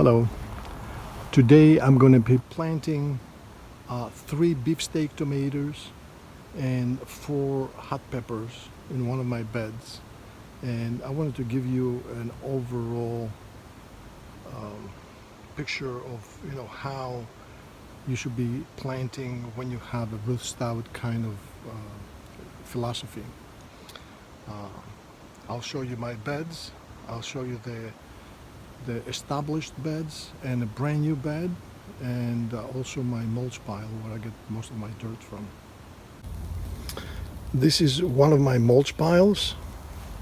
Hello. Today I'm going to be planting 3 beefsteak tomatoes and 4 hot peppers in one of my beds. And I wanted to give you an overall picture of how you should be planting when you have a Ruth Stout kind of philosophy. I'll show you my beds. I'll show you the established beds and a brand new bed, and also my mulch pile where I get most of my dirt from. This is one of my mulch piles,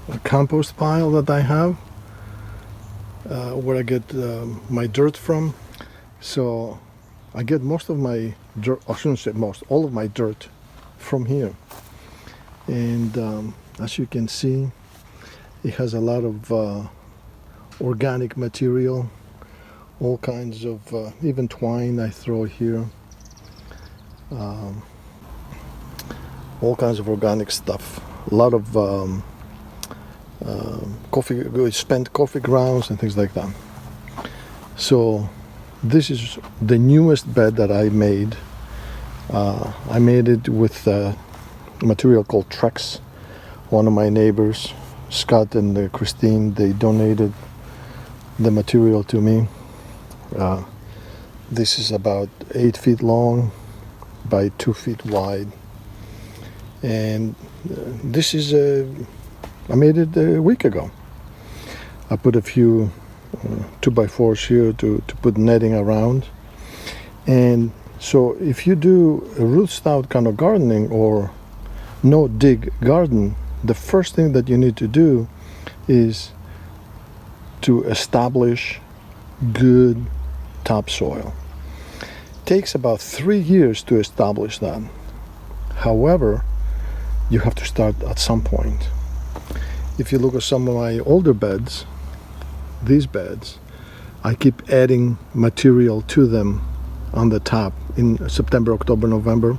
a compost pile that I have, where I get my dirt from. So I get most of my dirt, I shouldn't say most, all of my dirt from here. And as you can see, it has a lot of organic material, all kinds of, even twine I throw here, all kinds of organic stuff, a lot of spent coffee grounds and things like that. So this is the newest bed that I made. I made it with material called Trex. One of my neighbors, Scott and Christine, they donated the material to me. This is about 8 feet long by 2 feet wide, and this is I made it a week ago. I put a few 2x4s here to put netting around. And so if you do a Ruth Stout kind of gardening or no dig garden, the first thing that you need to do is to establish good topsoil. Takes about 3 years to establish that. However, you have to start at some point. If you look at some of my older beds, these beds, I keep adding material to them on the top in September, October, November,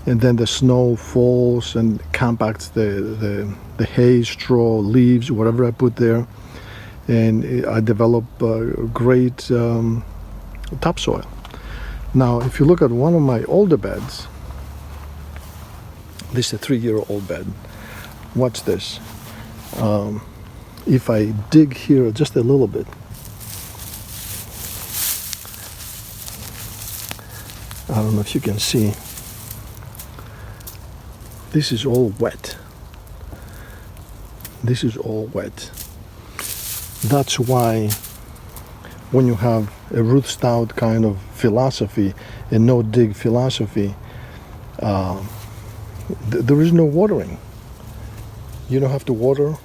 and then the snow falls and compacts the hay, straw, leaves, whatever I put there, and I develop great topsoil. Now, if you look at one of my older beds, this is a 3-year-old bed. Watch this. If I dig here just a little bit, I don't know if you can see, this is all wet. This is all wet. That's why when you have a Ruth Stout kind of philosophy, a no-dig philosophy, there is no watering. You don't have to water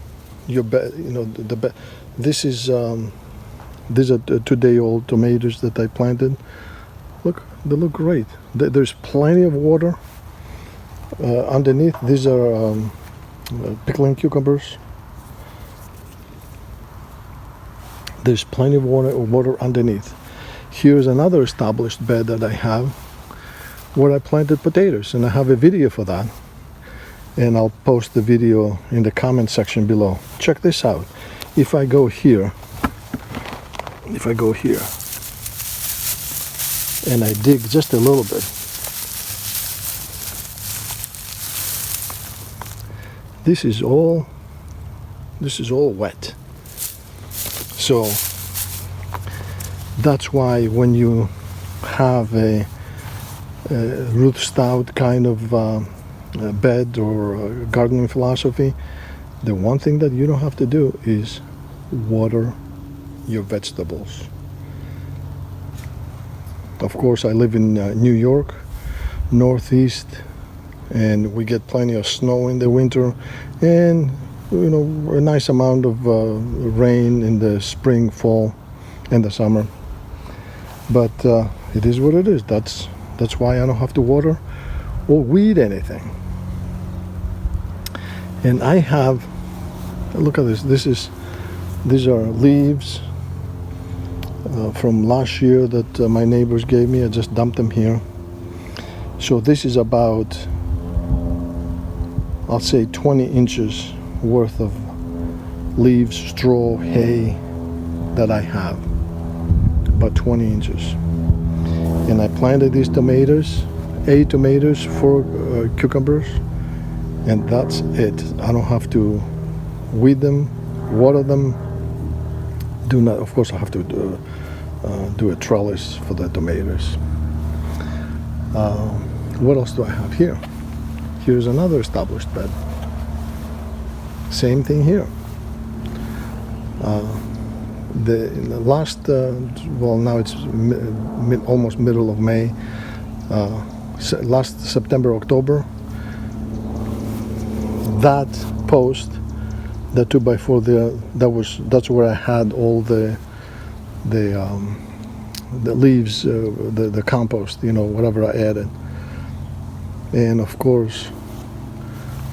your bed. The bed. This is these are 2-day-old tomatoes that I planted. Look, they look great. There's plenty of water underneath. These are pickling cucumbers. There's plenty of water underneath. Here's another established bed that I have where I planted potatoes, and I have a video for that. And I'll post the video in the comment section below. Check this out. If I go here, and I dig just a little bit, this is all wet. So that's why when you have a Ruth Stout kind of bed or gardening philosophy, the one thing that you don't have to do is water your vegetables. Of course, I live in New York, Northeast, and we get plenty of snow in the winter, and a nice amount of rain in the spring, fall, and the summer. But it is what it is. That's why I don't have to water or weed anything. And I have, look at this. These are leaves from last year that my neighbors gave me. I just dumped them here. So this is about, I'll say 20 inches worth of leaves, straw, hay that I have. about 20 inches. And I planted these tomatoes, 8 tomatoes, 4 cucumbers, and that's it. I don't have to weed them, water them. Of course, I have to do a trellis for the tomatoes. What else do I have here? Here's another established bed. Same thing here. The last, well, now it's almost middle of May. Last September, October, that post, the 2x4 there, that's where I had all the leaves, the compost, whatever I added. And of course,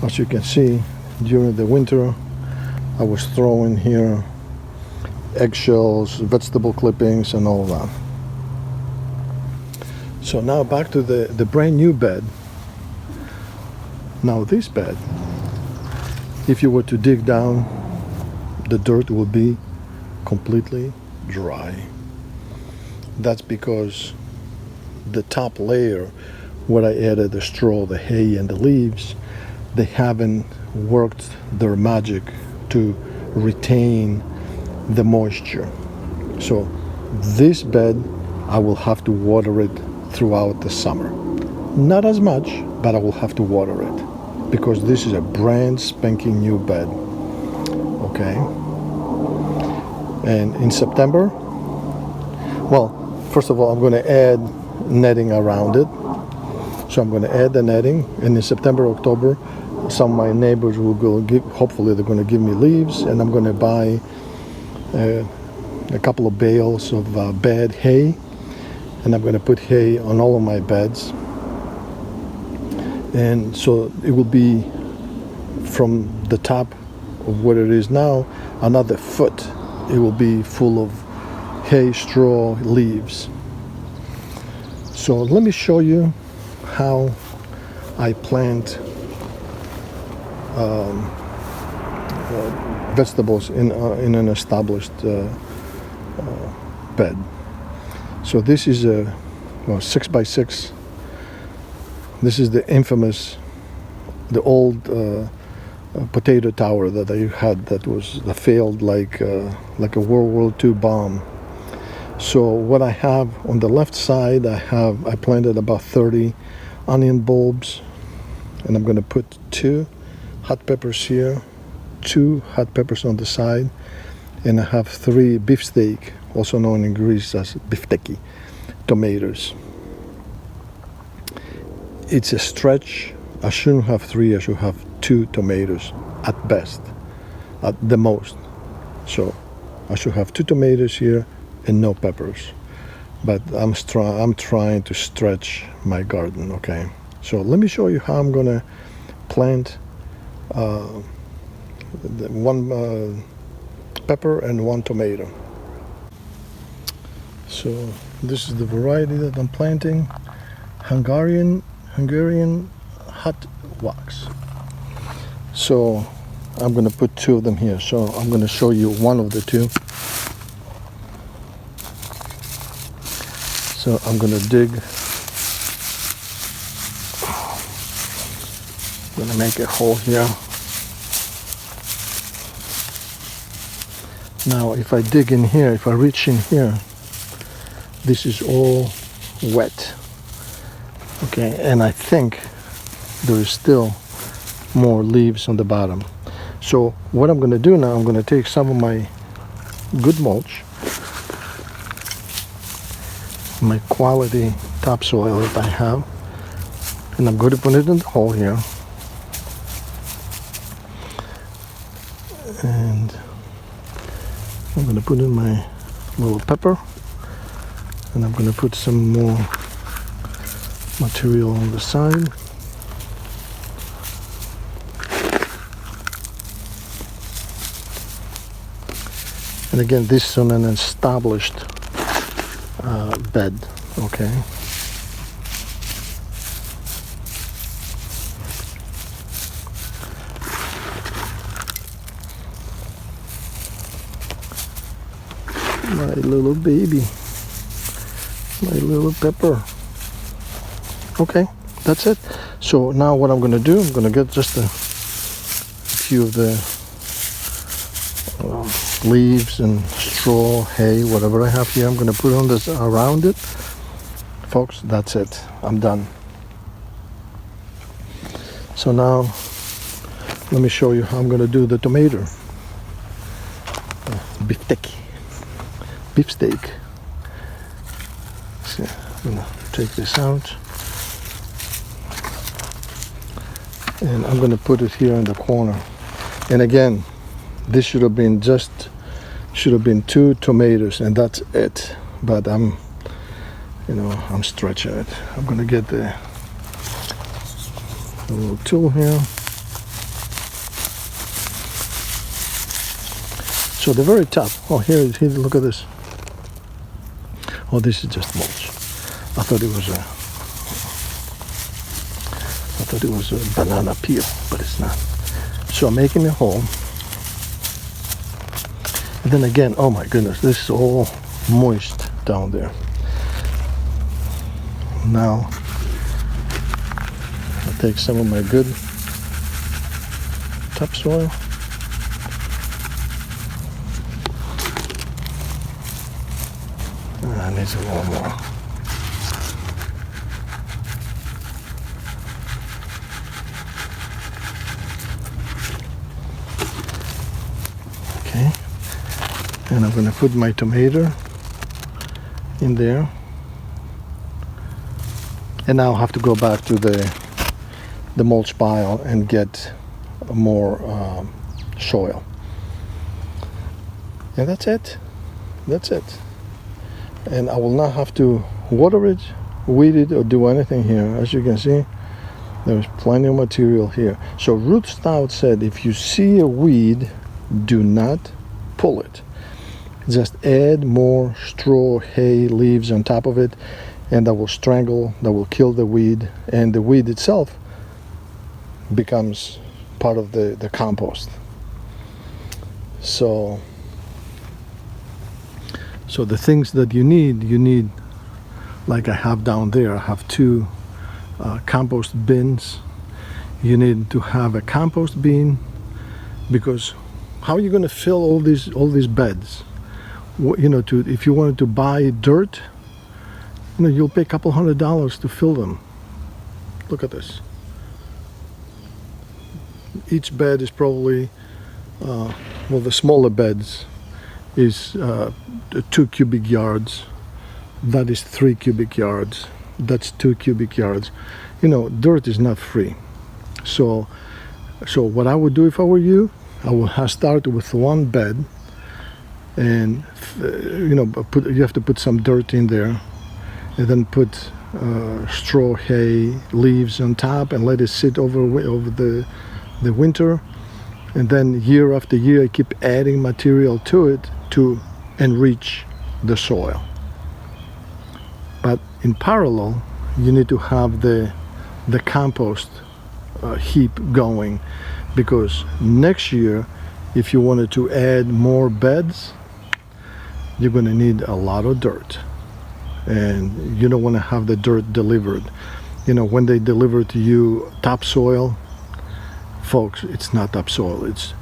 as you can see, during the winter, I was throwing here eggshells, vegetable clippings, and all that. So now back to the brand new bed. Now this bed, if you were to dig down, the dirt will be completely dry. That's because the top layer, where I added the straw, the hay, and the leaves, they haven't worked their magic to retain the moisture. So this bed, I will have to water it throughout the summer. Not as much, but I will have to water it because this is a brand spanking new bed. Okay. And in September, well, first of all, I'm going to add netting around it. So I'm going to add the netting, and in September, October, some of my neighbors will hopefully they're going to give me leaves, and I'm going to buy a couple of bales of bed hay, and I'm going to put hay on all of my beds. And so it will be from the top of what it is now, another foot. It will be full of hay, straw, leaves. So let me show you how I plant vegetables in an established bed. So this is a 6x6. This is the infamous, the old potato tower that I had that failed like a World War II bomb. So what I have on the left side, I planted about 30 onion bulbs, and I'm going to put 2 hot peppers here, 2 hot peppers on the side, and I have 3 beefsteak, also known in Greece as bifteki, tomatoes. It's a stretch. I shouldn't have 3, I should have 2 tomatoes at best, at the most. So I should have 2 tomatoes here and no peppers. But I'm trying to stretch my garden, okay? So let me show you how I'm gonna plant 1 pepper and 1 tomato. So this is the variety that I'm planting, Hungarian hot wax. So I'm gonna put 2 of them here. So I'm gonna show you one of the 2. So I'm gonna dig. I'm gonna make a hole here. Now if I dig in here, if I reach in here, this is all wet. Okay, and I think there is still more leaves on the bottom. So what I'm gonna do now, I'm gonna take some of my good mulch, my quality topsoil that I have, and I'm going to put it in the hole here. And I'm going to put in my little pepper, and I'm going to put some more material on the side. And again, this is on an established bed, okay? My little baby. my little pepper. Okay, that's it. So now what I'm gonna do, I'm gonna get just a few of the leaves and straw, hay, whatever I have here. I'm gonna put on this around it. Folks, that's it. I'm done. So now, let me show you how I'm gonna do the tomato. Beef steak. So I'm gonna take this out. And I'm gonna put it here in the corner. And again, this should have been 2 tomatoes, and that's it. But I'm stretching it. I'm gonna get the little tool here. So the very top. Oh, here. Look at this. Oh, this is just mulch. I thought it was a banana peel, but it's not. So I'm making a hole. And then again, oh my goodness, this is all moist down there. Now, I'll take some of my good topsoil. I need a little more. Okay, and I'm going to put my tomato in there. And now I'll have to go back to the mulch pile and get more soil. And that's it. That's it. And I will not have to water it, weed it, or do anything here. As you can see, there's plenty of material here. So Ruth Stout said, if you see a weed, do not pull it. Just add more straw, hay, leaves on top of it, and that will strangle, that will kill the weed, and the weed itself becomes part of the compost. So the things that you need, like I have down there, I have 2 compost bins. You need to have a compost bin, because how are you going to fill all these beds? If you wanted to buy dirt, you'll pay a couple $100 to fill them. Look at this. Each bed is probably, the smaller beds is 2 cubic yards. That is 3 cubic yards. That's 2 cubic yards. Dirt is not free. So what I would do if I were you, I would start with 1 bed, and you have to put some dirt in there, and then put straw, hay, leaves on top, and let it sit over the winter. And then year after year, I keep adding material to it to enrich the soil. But in parallel, you need to have the compost heap going, because next year, if you wanted to add more beds, you're going to need a lot of dirt, and you don't want to have the dirt delivered. When they deliver to you topsoil, folks, it's not topsoil, it's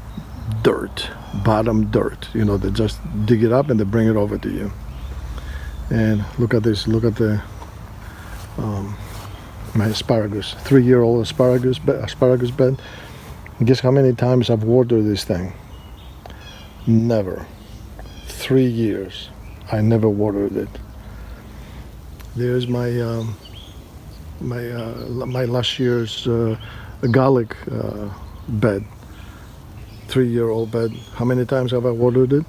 dirt, bottom dirt. They just dig it up and they bring it over to you. And look at this, look at my asparagus, 3-year-old asparagus bed. Guess how many times I've watered this thing? Never. 3 years, I never watered it. There's my last year's garlic bed, 3-year-old bed. How many times have I watered it?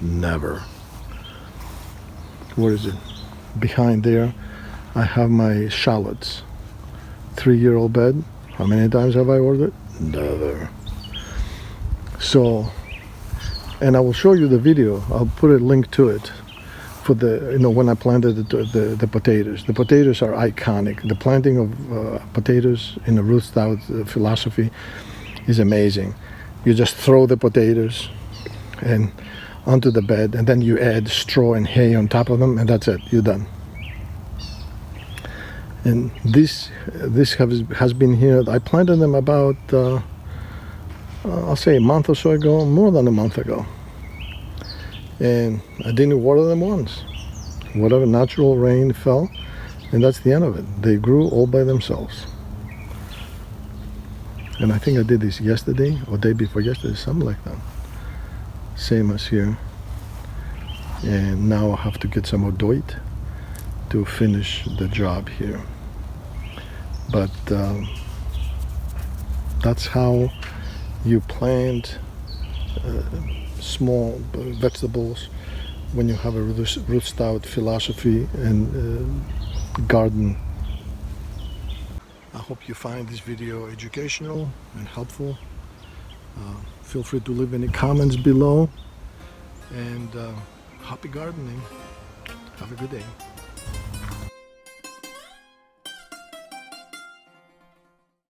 Never. Where is it? Behind there, I have my shallots, 3-year-old bed. How many times have I watered it? Never. So, and I will show you the video. I'll put a link to it for when I planted the potatoes. The potatoes are iconic. The planting of potatoes in the Ruth Stout philosophy is amazing. You just throw the potatoes and onto the bed, and then you add straw and hay on top of them, and that's it. You're done. And this has been here. I planted them about I'll say a month or so ago, more than a month ago, and I didn't water them once. Whatever natural rain fell, and that's the end of it. They grew all by themselves. And I think I did this yesterday or day before yesterday, something like that. Same as here. And now I have to get some more doit to finish the job here. But that's how you plant small vegetables when you have a Ruth Stout philosophy and garden. I hope you find this video educational and helpful. Feel free to leave any comments below, and happy gardening. Have a good day.